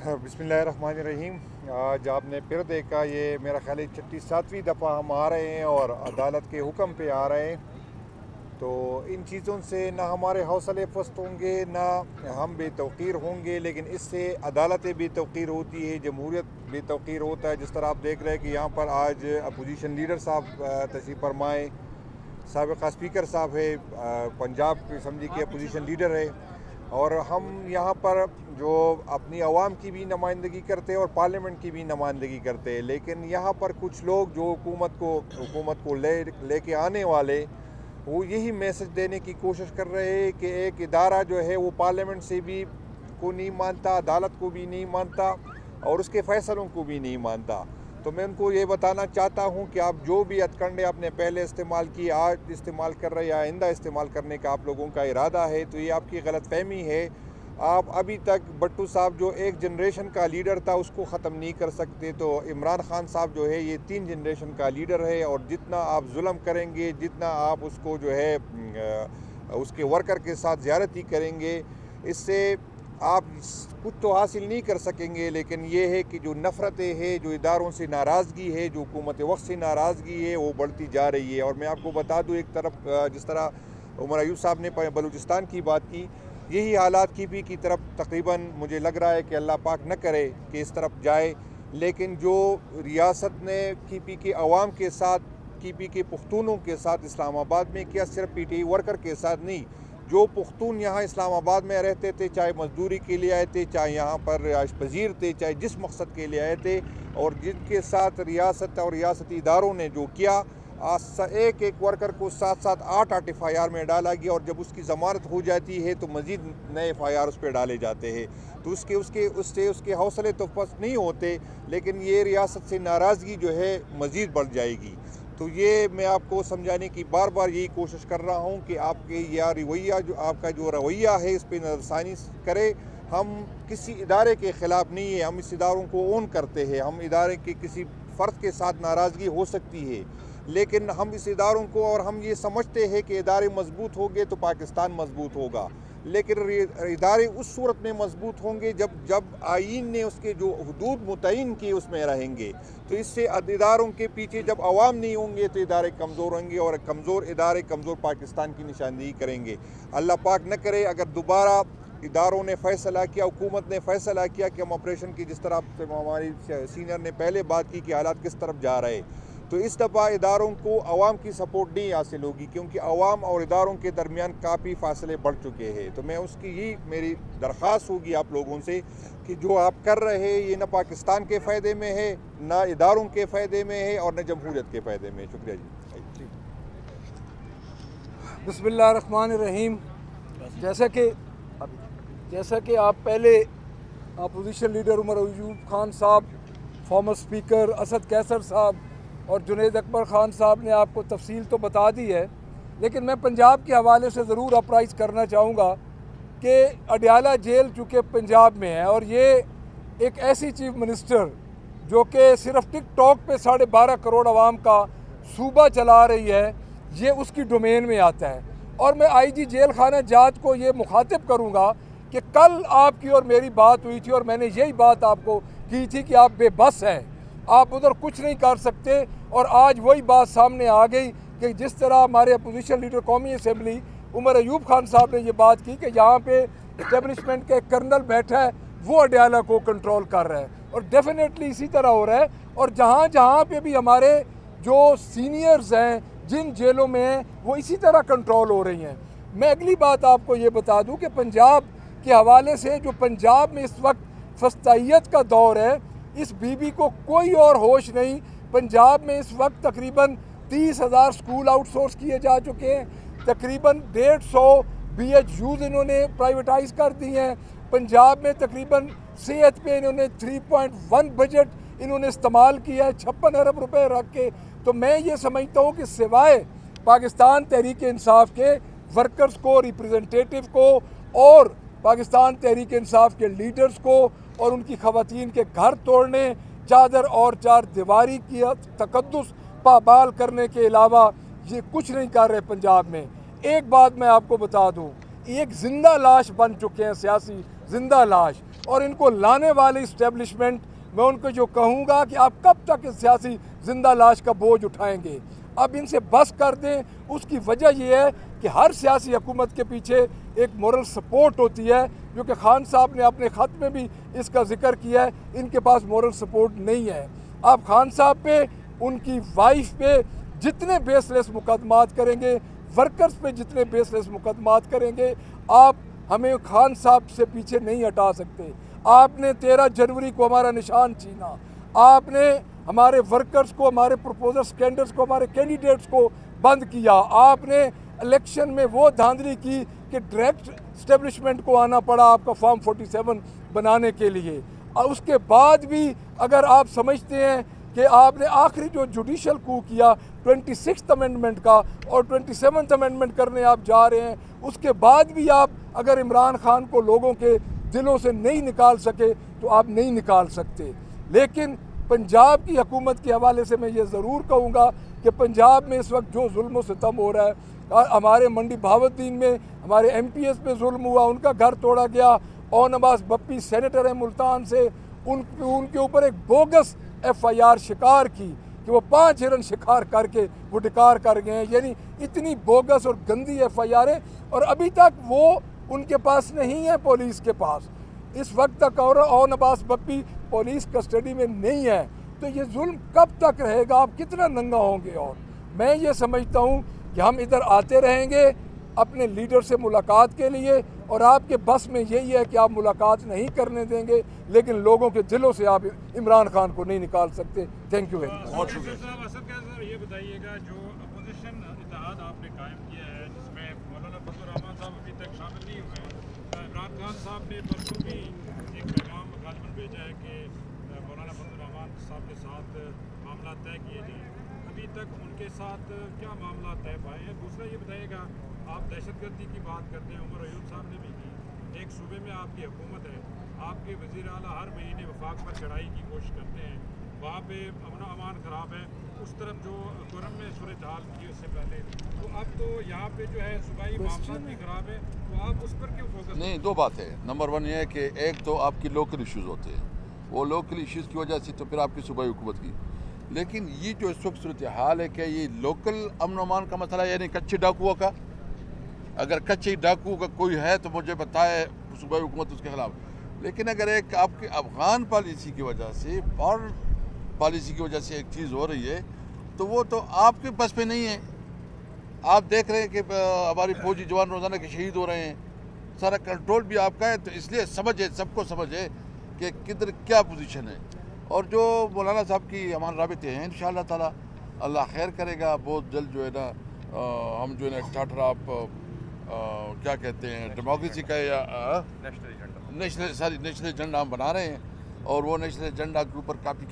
बिस्मिल्लाहिर्रहमानिर्रहीम। आज आपने फिर देखा, ये मेरा ख्याल है 6-7वीं दफ़ा हम आ रहे हैं और अदालत के हुक्म पे आ रहे हैं। तो इन चीज़ों से ना हमारे हौसले पस्त होंगे, ना हम बेतौकीर होंगे, लेकिन इससे अदालतें बेतौकीर होती है, जमहूरियत बेतौकीर होता है। जिस तरह आप देख रहे हैं कि यहाँ पर आज अपोजिशन लीडर साहब तशरीफ़ फरमाए, साबिक़ा स्पीकर साहब है, पंजाब के असम्बली के अपोजिशन लीडर है, और हम यहाँ पर जो अपनी आवाम की भी नुमाइंदगी करते हैं और पार्लियामेंट की भी नुमाइंदगी करते हैं। लेकिन यहाँ पर कुछ लोग जो हुकूमत को लेके आने वाले, वो यही मैसेज देने की कोशिश कर रहे हैं कि एक इदारा जो है वो पार्लियामेंट से भी को नहीं मानता, अदालत को भी नहीं मानता और उसके फ़ैसलों को भी नहीं मानता। तो मैं उनको ये बताना चाहता हूँ कि आप जो भी हथकंडे आपने पहले इस्तेमाल किए, आज इस्तेमाल कर रहे हैं या आइंदा इस्तेमाल करने का आप लोगों का इरादा है, तो ये आपकी गलतफहमी है। आप अभी तक भट्टू साहब जो एक जनरेशन का लीडर था उसको ख़त्म नहीं कर सकते, तो इमरान खान साहब जो है ये 3 जनरेशन का लीडर है, और जितना आप जुल्म करेंगे, जितना आप उसको जो है उसके वर्कर के साथ ज़्यादती करेंगे, इससे आप कुछ तो हासिल नहीं कर सकेंगे। लेकिन ये है कि जो नफ़रतें हैं, जो इदारों से नाराज़गी है, जो हुकूमत वक्त से नाराज़गी है, वो बढ़ती जा रही है। और मैं आपको बता दूँ, एक तरफ जिस तरह उमर अयूब साहब ने बलूचिस्तान की बात की, यही हालात KP की तरफ तकरीबन मुझे लग रहा है कि अल्लाह पाक न करे कि इस तरफ जाए। लेकिन जो रियासत ने KP के अवाम के साथ, KP के पुख्तूनों के साथ इस्लामाबाद में किया, सिर्फ PTI वर्कर के साथ नहीं, जो पुख्तून यहाँ इस्लामाबाद में रहते थे, चाहे मजदूरी के लिए आए थे, चाहे यहाँ पर रिहाइश पजीर थे, चाहे जिस मकसद के लिए आए थे, और जिनके साथ रियासत और रियासती इदारों ने जो किया, एक एक वर्कर को 7-7, 8-8 FIR में डाला गया, और जब उसकी ज़मानत हो जाती है तो मज़ीद नए FIR उस पर डाले जाते हैं। तो उसके हौसले तो पस्त नहीं होते, लेकिन ये रियासत से नाराज़गी जो है मज़ीद बढ़ जाएगी। तो ये मैं आपको समझाने की बार बार यही कोशिश कर रहा हूँ कि आपके आपका जो रवैया है, इस पर नज़रसानी करे। हम किसी इदारे के ख़िलाफ़ नहीं है, हम इस इदारों को ओन करते हैं। हम इदारे के किसी फ़र्द के साथ नाराज़गी हो सकती है, लेकिन हम इस इदारों को, और हम ये समझते हैं कि इदारे मजबूत होंगे तो पाकिस्तान मजबूत होगा। लेकिन इदारे उस सूरत में मजबूत होंगे जब आईन ने उसके जो हदूद मुतय्यन किए उसमें रहेंगे। तो इससे इदारों के पीछे जब अवाम नहीं होंगे तो इदारे कमज़ोर होंगे, और कमज़ोर इदारे कमज़ोर पाकिस्तान की निशानदेही करेंगे। अल्लाह पाक न करे अगर दोबारा इदारों ने फ़ैसला किया, हुकूमत ने फ़ैसला किया कि हम ऑपरेशन की, जिस तरह हमारी सीनियर ने पहले बात की कि हालात किस तरफ जा रहे, तो इस दफ़ा इदारों को अवाम की सपोर्ट नहीं हासिल होगी, क्योंकि अवाम और इदारों के दरमियान काफ़ी फासले बढ़ चुके हैं। तो मैं उसकी ही मेरी दरख्वास्त होगी आप लोगों से कि जो आप कर रहे हैं ये न पाकिस्तान के फ़ायदे में है, न इदारों के फ़ायदे में है, और न जमहूरियत के फ़ायदे में। शुक्रिया जी। बिस्मिल्लाहिर्रहमानिर्रहीम। जैसा कि आप पहले अपोजिशन लीडर उमर अयूब खान साहब, फॉर्मर स्पीकर असद कैसर साहब और जुनैद अकबर ख़ान साहब ने आपको तफसील तो बता दी है, लेकिन मैं पंजाब के हवाले से ज़रूर अपराइज़ करना चाहूँगा कि अडयाला जेल चूँकि पंजाब में है, और ये एक ऐसी चीफ मिनिस्टर जो कि सिर्फ टिकटॉक पे 12.5 करोड़ आवाम का सूबा चला रही है, ये उसकी डोमेन में आता है। और मैं IG जेल खाना जात को ये मुखातिब करूँगा कि कल आपकी और मेरी बात हुई थी, और मैंने यही बात आपको की थी कि आप बेबस हैं, आप उधर कुछ नहीं कर सकते। और आज वही बात सामने आ गई कि जिस तरह हमारे अपोजिशन लीडर कौमी असम्बली उमर अयूब खान साहब ने ये बात की कि यहाँ पे इस्टेब्लिशमेंट के कर्नल बैठा है, वो अडयाला को कंट्रोल कर रहा है, और डेफिनेटली इसी तरह हो रहा है। और जहाँ जहाँ पे भी हमारे जो सीनियर्स हैं, जिन जेलों में हैं, वो इसी तरह कंट्रोल हो रही हैं। मैं अगली बात आपको ये बता दूँ कि पंजाब के हवाले से, जो पंजाब में इस वक्त फस्तायत का दौर है, इस बीबी को कोई और होश नहीं। पंजाब में इस वक्त तकरीबन 30,000 स्कूल आउटसोर्स किए जा चुके हैं, तकरीबन 150 BHUs इन्होंने प्राइवेटाइज कर दी हैं। पंजाब में तकरीबन सेहत पे इन्होंने 3.1 बजट इन्होंने इस्तेमाल किया है, 56 अरब रुपए रख के। तो मैं ये समझता हूँ कि सिवाय पाकिस्तान तहरीक इंसाफ के वर्कर्स को, रिप्रेजेंटेटिव को, और पाकिस्तान तहरीक इंसाफ के लीडर्स को और उनकी ख़वातीन के घर तोड़ने, चादर और चार दीवारी की तकद्दुस पाबाल करने के अलावा ये कुछ नहीं कर रहे पंजाब में। एक बात मैं आपको बता दूं, एक जिंदा लाश बन चुके हैं, सियासी जिंदा लाश। اور ان کو لانے والی اسٹیبلشمنٹ میں ان کو جو کہوں گا کہ آپ کب تک اس سیاسی زندہ لاش کا بوجھ اٹھائیں گے؟ اب ان سے بس کر دیں۔ اس کی وجہ یہ ہے کہ ہر سیاسی حکومت کے پیچھے ایک مورل سپورٹ ہوتی ہے، جو کہ خان صاحب نے اپنے خط میں بھی اس کا ذکر کیا ہے۔ ان کے پاس مورل سپورٹ نہیں ہے۔ آپ خان صاحب پہ، ان کی وائف پہ جتنے بیس لیس مقدمات کریں گے، ورکرز پہ جتنے بیس لیس مقدمات کریں گے، آپ ہمیں خان صاحب سے پیچھے نہیں ہٹا سکتے۔ آپ نے 13 جنوری کو ہمارا نشان چھینا، آپ نے ہمارے ورکرز کو، ہمارے پروپوزر سکینڈرز کو، ہمارے کینڈیڈیٹس کو بند کیا، آپ نے الیکشن میں وہ دھاندلی کی کہ ڈائریکٹ اسٹیبلشمنٹ کو آنا پڑا آپ کا فارم 47 بنانے کے لیے۔ اور اس کے بعد بھی اگر آپ سمجھتے ہیں کہ آپ نے آخری جو جوڈیشل کو کیا 26th امینڈمنٹ کا اور 27th امینڈمنٹ کرنے آپ جا رہے ہیں، اس کے بعد بھی آپ اگر عمران خان کو لوگوں کے دلوں سے نہیں نکال سکے تو آپ نہیں نکال سکتے۔ لیکن پنجاب کی حکومت کے حوالے سے میں یہ ضرور کہوں گا کہ پنجاب میں اس وقت جو ظلم و ستم ہو رہا ہے، ہمارے منڈی بہاؤالدین میں ہمارے ایم پی ایس پہ ظلم ہوا، ان کا گھر توڑا گیا، اون عباس بپی سینیٹر ہیں ملتان سے، ان کے اوپر ایک بوگس FIR شکار کی کہ وہ 5 ہرن شکار کر کے وہ ڈکار کر گئے ہیں۔ یعنی اتنی بوگس اور گندی FIR ہے، اور ابھی تک وہ ان کے پاس نہیں ہے، پولیس کے پاس اس وقت تک، اور اون عباس بپی پولیس کسٹڈی میں نہیں ہے۔ تو یہ ظلم کب تک رہے گا؟ آپ کتنا ننگا ہوں گے؟ اور میں یہ سمجھتا ہوں کہ ہم ادھر آتے رہیں گے اپنے لیڈر سے ملاقات کے لیے، اور آپ کے بس میں یہی ہے کہ آپ ملاقات نہیں کرنے دیں گے، لیکن لوگوں کے دلوں سے آپ عمران خان کو نہیں نکال سکتے۔ Thank you very much. بہت شکریہ صاحب۔ اسد کیسر صاحب، یہ بتائیے گا جو اپوزیشن اتحاد آپ نے قائم کیا ہے، جس میں مولانا فضل الرحمان صاحب ابھی تک شامل نہیں ہوئے ہیں، عمران خان صاحب نے پرسوں بھی ایک پیغام غالباً بھیجا ہے کہ مولانا فضل الرحمان صاحب کے ساتھ معاملات طے کیے جائیں، ابھی تک ان کے ساتھ کیا معاملات طے پائے ہیں؟ دوسرا یہ بتائیے گا، آپ دہشت گردی کی بات کرتے ہیں، عمر ایوب صاحب نے بھی کی، ایک صوبے میں آپ کی حکومت ہے، آپ کے وزیر اعلیٰ ہر مہینے وفاق پر چڑھائی کی کوشش کرتے ہیں، وہاں پہ امن و امان خراب ہے، اس طرف جو کورم میں صورتحال کی اس سے پہلے، تو اب تو یہاں پہ جو ہے صوبائی معاملات بھی خراب ہے، تو آپ اس پر کیوں فوکس؟ نہیں، دو بات ہے۔ نمبر 1 یہ ہے کہ ایک تو آپ کی لوکل ایشوز ہوتے ہیں، وہ لوکل ایشوز کی وجہ سے تو پھر آپ کی صوبائی حکومت کی، لیکن یہ جو اس وقت صورتحال ہے کہ یہ لوکل امن و امان کا مسئلہ ہے، یعنی کچے ڈاکوؤں کا، اگر کچے ڈاکو کا کوئی ہے تو مجھے بتائے صوبائی حکومت اس کے خلاف، لیکن اگر ایک آپ کی افغان پالیسی کی وجہ سے، فارن پالیسی کی وجہ سے ایک چیز ہو رہی ہے تو وہ تو آپ کے بس پہ نہیں ہے۔ آپ دیکھ رہے ہیں کہ ہماری فوجی جوان روزانہ کے شہید ہو رہے ہیں، سارا کنٹرول بھی آپ کا ہے، تو اس لیے سمجھے، سب کو سمجھے کہ کدھر کیا پوزیشن ہے، اور جو مولانا صاحب کی ہمارے رابطے ہیں انشاءاللہ تعالی اللہ خیر کرے گا، بہت جلد جو ہے نا ہم جو ہے نا اسٹارٹر آپ کیا کہتے ہیں ڈیموکریسی کا یا نیشنل ایجنڈا ہم بنا رہے ہیں، اور وہ نیشنل ایجنڈا کے اوپر کافی